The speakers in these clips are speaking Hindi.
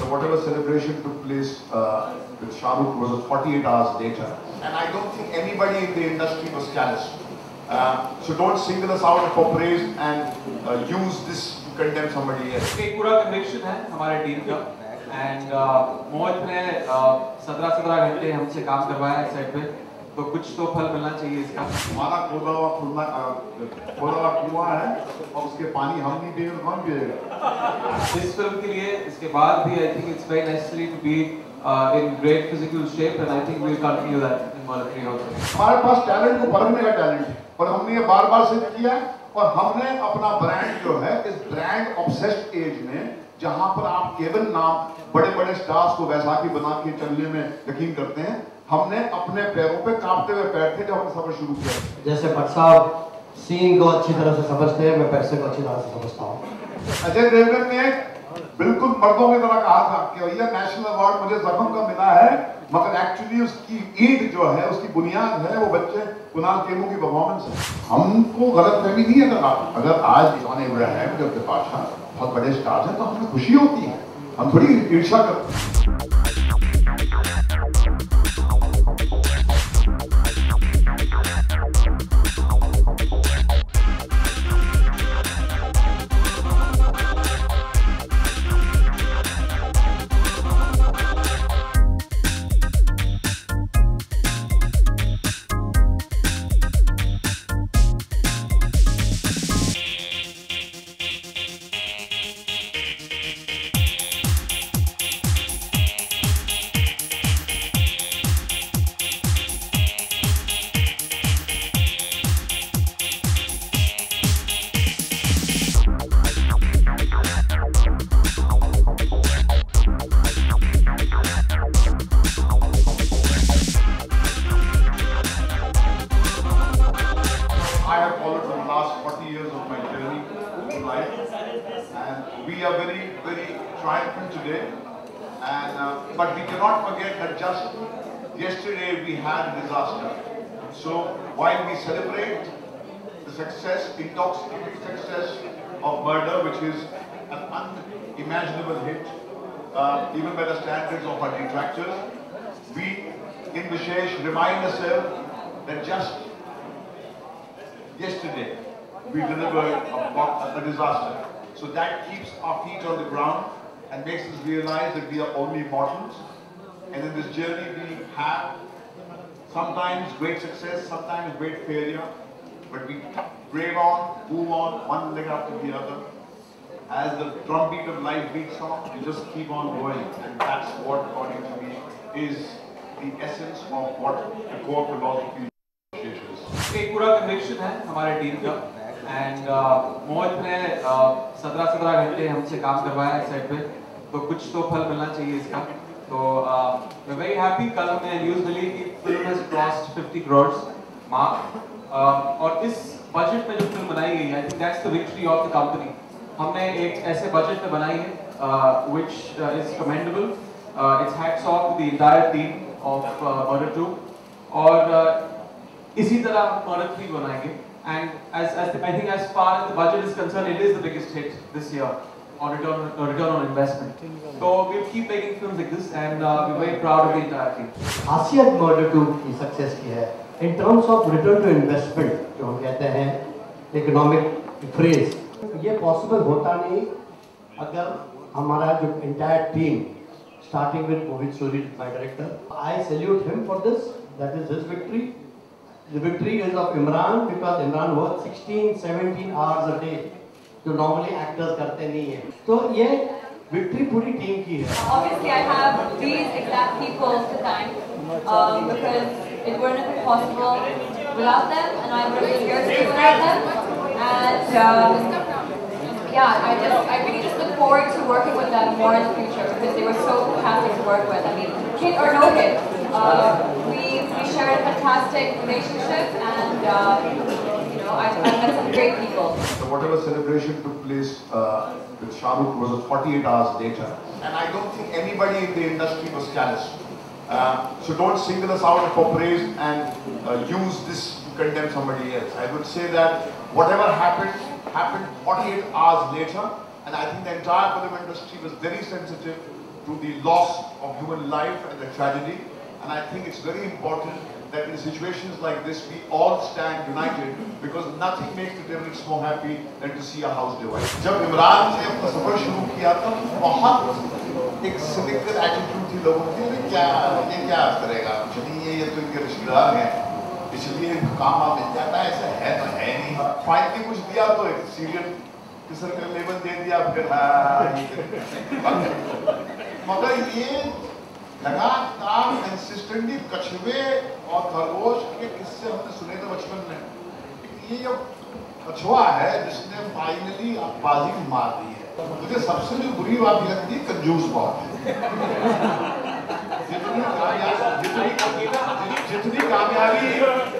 So whatever celebration took place with Shah Rukh was 48 hours later. And I don't think anybody in the industry was callous. So don't single us out for praise and use this to condemn somebody else. एक पूरा कन्विक्शन है हमारे टीम का एंड मोहित ने 17 घंटे हमसे काम करवाया सेट पे, तो कुछ तो फल मिलना चाहिए इसका। हमारा खोदा हुआ कुआं है और उसके पानी हम नहीं पिएंगे तो कौन पिएगा? इस फिल्म के लिए इसके बाद भी I think it's very necessary to be in great physical shape and I think we'll continue that in Mother 3 also. हमारे पास टैलेंट को परखने का टैलेंट है और हमने ये बार-बार सिद्ध किया है और हमने अपना ब्रांड जो है इस ब्रांड ऑब्सेस्ड एज में जहां पर आप केवल नाम बड़े-बड़े स्टार्स को वैसाखी बना के चलने में यकीन करते हैं, हमने अपने पैरों पे कांपते हुए पैर थे जब हमने सफर शुरू किया। जैसे भट्ट साहब सीन को अच्छी तरह से समझते हैं, मैं पैसे को अच्छी तरह से समझता हूँ। अजय देवगन ने बिल्कुल मर्दों की तरह कहा था कि भैया नेशनल अवार्ड मुझे जख्म का मिला है, मगर एक्चुअली उसकी ईद जो है उसकी बुनियाद है वो बच्चे कुणाल खेमू की परफॉर्मेंस है। हमको गलतफहमी नहीं है अगर आज जॉन इब्राहिम जब बिपाशा बहुत बड़े स्टार्स हैं तो हमें खुशी होती है, हम थोड़ी ईर्ष्या करते हैं। I have followed for the last 40 years of my journey in life, and we are very, very triumphant today. And but we cannot forget that just yesterday we had a disaster. So while we celebrate the success, intoxicating success of Murder, which is an unimaginable hit, even by the standards of our detractors, we in Vishesh remind ourselves that just yesterday we delivered a disaster. So that keeps our feet on the ground and makes us realize that we are only mortals. And in this journey we have sometimes great success, sometimes great failure, but we brave on, move on, one leg after the other. As the drumbeat of life beats on, we just keep on going. And that's what, according to me, is the essence of what the core philosophy is. एक पूरा कन्विक्शन है हमारे टीम का एंड मोहित ने 17 घंटे हमसे काम करवाया सेट पे, तो कुछ तो फल मिलना चाहिए इसका। तो we're very happy। कल हमने न्यूज़ मिली कि film has crossed 50 crores mark, और इस बजट में जो फिल्म बनाई गई है, I think that's the victory of the company। हमने एक ऐसे बजट में बनाई है which is commendable। It's hats off to the entire team of Murder 2, और इसी तरह हम Murder 3 बनाएंगे। And I think as far as the budget is concerned, it is the biggest hit this year on return on investment. So we'll keep making films like this, and we're very proud of the entire team. खासियत Murder 2 की सक्सेस की है in terms of return to investment, जो हम कहते हैं इकोनॉमिक फ्रेज, ये पॉसिबल होता नहीं अगर हमारा जो entire team, starting with Mohit Suri, my director, I salute him for this. That is his victory. The victory is of Imran because Imran works 16-17 hours a day, जो normally actors करते नहीं हैं। तो ये victory पूरी टीम की है। Obviously, I have these exact people to thank because it wouldn't have been possible without them, and I would have been here today without them. And yeah, I really just look forward to working with them more in the future because they were so fantastic to work with. I mean, hit or no hit, we shared a fantastic relationship, and you know, I've met some great people. So whatever celebration took place with Shah Rukh was 48 hours later, and I don't think anybody in the industry was callous. So don't single us out for praise and use this to condemn somebody else. I would say that whatever happened 48 hours later, and I think the entire film industry was very sensitive to the loss of human life and the tragedy. And I think it's very important that in situations like this we all stand united, because nothing makes the terrorists more happy than to see a house divided. जब इमरान ने अपना सफर शुरू किया तो बहुत एक सिनिकल एटीट्यूड थी लोगों की, ये क्या करेगा, कुछ नहीं है, ये तो इनके रिश्तेदार हैं, इसलिए काम मिल जाता है, ऐसा है तो है नहीं। फाइनली कुछ दिया तो एक सीरियन किसर का लेबल दे दिया, फिर मगर ये लगातार कंसिस्टेंटली कछुए और खरगोश के किस्से हमने सुने थे बचपन में। ये जो कछुआ है जिसने फाइनली बाजी मार दी है, मुझे सबसे जो बुरी बात लगती है कंजूस बहुत है। जितनी कामयाबी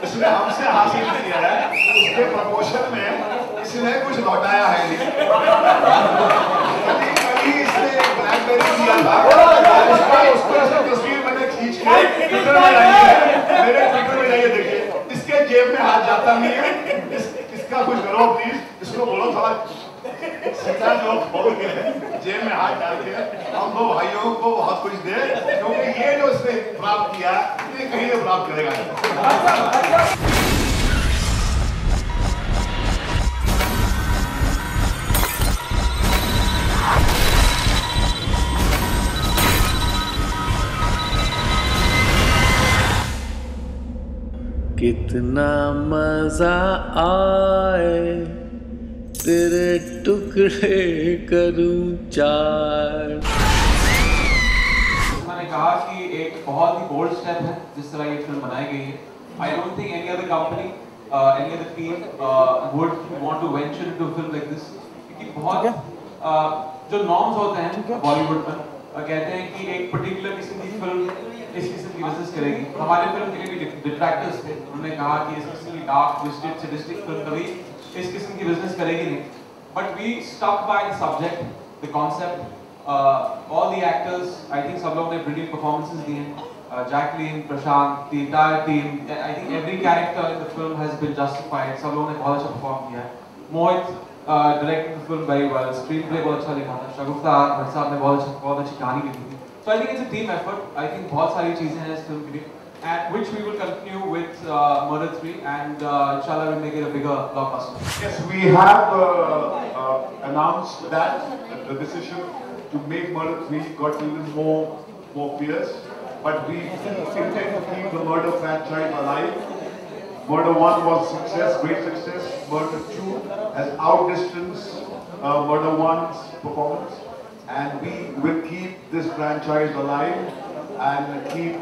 इसने हमसे हासिल की है उसके प्रपोर्शन में इसने कुछ लौटाया है नहीं। कभी इसने ब्लैकबेरी दिया था, उसको तस्वीर मैंने खींच के ट्विटर में डाली है, मेरे ट्विटर में जाइए देखिए, इसके जेब में हाथ जाता नहीं है, इसका कुछ करो प्लीज, इसको बोलो थोड़ा सीधा जो खोल के जेब में हाथ डाल के हम दो भाइयों को बहुत कुछ दे, क्योंकि ये जो इसने प्राप्त किया ये कहीं से प्राप्त करेगा। कितना मजा आए तेरे टुकड़े करूं चार। मैंने कहा कि एक बहुत ही बोल्ड स्टेप है जिस तरह ये फिल्म बनाई गई है। I don't think any other company any other team would want to venture into film like this, क्योंकि बहुत जो नॉर्म्स होते हैं बॉलीवुड में कहते हैं कि एक पर्टिकुलर किस्म की फिल्म इस किस्म की बिजनेस करेगी। हमारे फिल्म के लिए भी डिट्रैक्टर्स थे, उन्होंने कहा कि इस किस्म की डार्क ट्विस्टेड सैडिस्टिक फिल्म कभी इस किस्म की बिजनेस करेगी नहीं। But we stuck by the subject, the concept, all the actors, I think सब लोगों ने ब्रिलियंट परफॉर्मेंसेस दिए हैं। Jacqueline, Prashant, the entire team, I think every character in the film has been justified, सब लोगों ने बहुत अच्छा परफॉर्म किया है। Mohit directed the film very well, screenplay बहुत अच्छा लिखा था, शगुफ्ता भट्ट साहब ने बहुत अच्छी कहानी लिखी थी। So I think it's a team effort. I think बहुत सारी चीजें हैं इस फिल्म के लिए, and which we will continue with Murder 3, and inshallah we'll make it a bigger blockbuster. Yes, we have announced that the decision to make Murder 3 got even more fierce, but we intend to keep the Murder franchise alive. Murder 1 was success, great success. Murder 2 has outdistanced Murder 1's performance. And we will keep this franchise alive and keep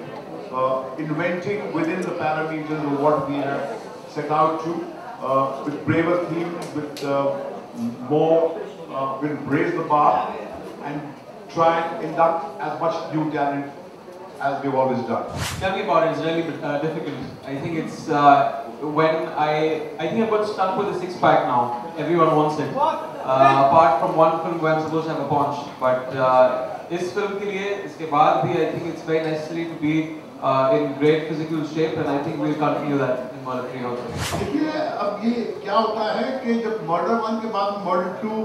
inventing within the parameters of what we have set out to, with braver themes, with more, we'll raise the bar and try and induct as much new talent as we've always done. Tell me about it. It's really difficult. I think it's when I think I've got stuck with the six-pack now. Everyone wants it. Apart from one film where I'm supposed to have a paunch, but इस फिल्म के लिए इसके बाद भी I think it's very necessary to be in great physical shape, and I think we'll continue that in Murder 3 also. देखिए अब ये क्या होता है कि जब Murder 1 के बाद Murder 2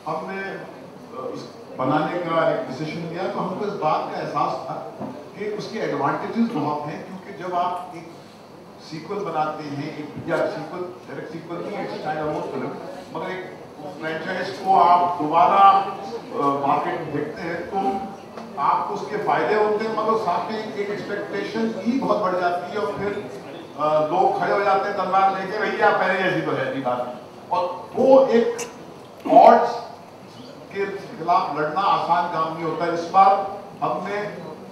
हमने बनाने का एक डिसीजन लिया, तो हमको इस बात का एहसास था कि उसके एडवांटेजेस बहुत हैं, क्योंकि जब आप एक सीक्वल बनाते हैं, एक या सीक्वल डायरेक्ट सीक्वल नहीं, एक स्टाइल ऑफ फिल्म, मगर एक फ्रेंचाइज को आप दोबारा मार्केट में देखते हैं तो आपको उसके फायदे होते हैं, मगर साथ में एक एक्सपेक्टेशन ही बहुत बढ़ जाती है, और फिर लोग खड़े हो जाते हैं तलवार लेके, भैया पहले जैसी तो है नहीं बात, और वो एक ऑड्स के खिलाफ लड़ना आसान काम नहीं होता। इस बार हमने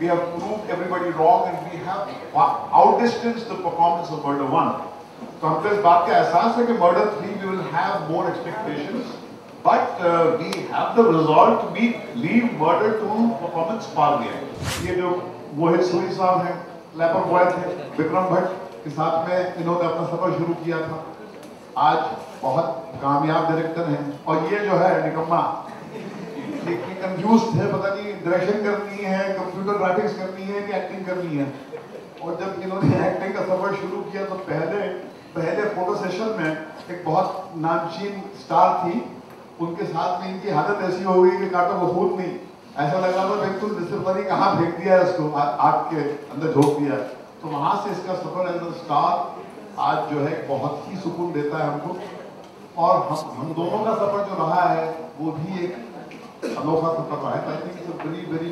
we have proved everybody wrong and we have outdistanced the performance of Murder 1. तो हमको इस बात का एहसास है कि Murder 3 we will have more expectations, but we have the resolve to leave Murder 2 performance far behind. ये जो मोहित सूरी साहब हैं, लैपर बॉय थे, विक्रम भट्ट के साथ में इन्होंने अपना सफर शुरू किया था, आज बहुत कामयाब डायरेक्टर हैं, और ये जो है निकम्मा कंफ्यूज थे, पता नहीं डायरेक्शन करनी है, कंप्यूटर ग्राफिक्स करनी है कि एक्टिंग करनी है। और जब इन्होंने एक्टिंग का सफर शुरू किया तो पहले फोटो सेशन में एक बहुत नामचीन स्टार थी, उनके साथ में इनकी हालत ऐसी हो गई कि काटो को खून नहीं, ऐसा लग रहा था बिल्कुल जैसे पता नहीं कहाँ फेंक दिया है उसको, आग के अंदर झोंक दिया। तो वहां से इसका सफर एज अ स्टार आज जो है बहुत ही सुकून देता है हमको। और हम दोनों का सफर जो रहा है वो भी एक अनोखा सफर रहा है। I think it's a very very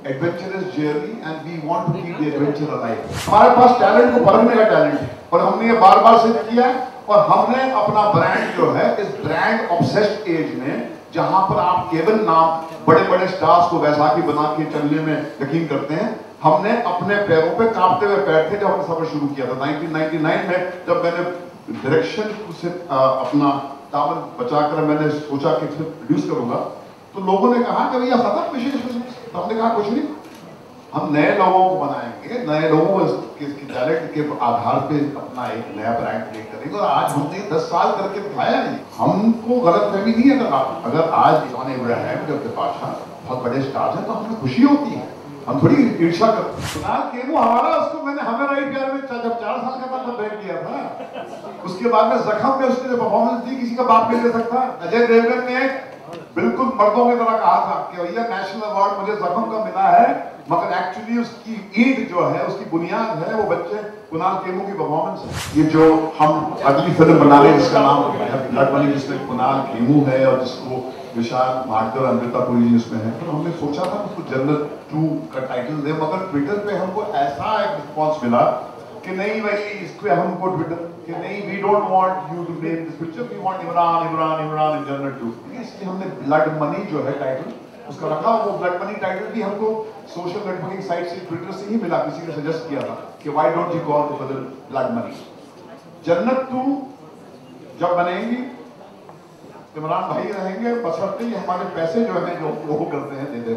adventurous journey and we want to keep the adventure alive. हमारे पास टैलेंट को परखने का टैलेंट है और हमने ये बार बार सिद्ध किया है। और हमने अपना ब्रांड जो है इस ब्रांड ऑब्सेस्ड एज में, जहां पर आप केवल नाम बड़े बड़े स्टार्स को वैसाखी बना के चलने में यकीन करते हैं, हमने अपने पैरों पे कांपते हुए पैर थे जब हमने सफर शुरू किया था 1999 में। जब मैंने डायरेक्शन से अपना दामन बचाकर मैंने सोचा कि इसे प्रोड्यूस करूंगा, तो लोगों ने कहा कि भैया खत्म विशेष बिजनेस। तो हमने कहा कुछ नहीं, हम नए लोगों को बनाएंगे, नए लोगों के टैलेंट के आधार पे अपना एक नया ब्रांड क्रिएट करेंगे। और आज हमने 10 साल करके दिखाया है। हमको गलतफहमी नहीं है। अगर आज जॉन अब्राहम जब बादशाह बहुत बड़े स्टार हैं तो हमें खुशी होती है, हम थोड़ी ईर्ष्या करते हैं। कुणाल खेमू हमारा, उसको मैंने हमें रही प्यार में जब 4 साल का था तब बैठ किया था। उसके बाद में जख्म में उसने जो परफॉर्मेंस दी किसी का बाप नहीं दे सकता। अजय देवगन ने बिल्कुल मर्दों की तरह कहा था कि भैया नेशनल अवार्ड मुझे जख्म का मिला है, मगर एक्चुअली उसकी ईद जो है, उसकी बुनियाद है वो बच्चे कुणाल खेमू की परफॉर्मेंस है। ये जो हम अगली फिल्म बना रहे हैं जिसका नाम ब्लड मनी, जिसमें कुणाल खेमू है और जिसको विशाल भाटकर और अमृता पुरी जी इसमें है, तो हमने सोचा था उसको जन्नत 2 का टाइटल दे। मगर ट्विटर पे हमको ऐसा एक रिस्पॉन्स मिला कि नहीं भाई, इसको हमको ट्विटर कि नहीं, we don't want you to name this picture, we want Imran Imran Imran in Jannat 2। इसलिए हमने ब्लड मनी जो है टाइटल उसका रखा। वो ब्लड मनी टाइटल भी हमको सोशल नेटवर्किंग साइट से, ट्विटर से ही मिला। किसी ने सजेस्ट किया था कि why don't you call the film blood money. जन्नत 2 जब बनेगी इमरान भाई रहेंगे, बशर्ते हमारे पैसे जो है जो वो करते हैं दे दे।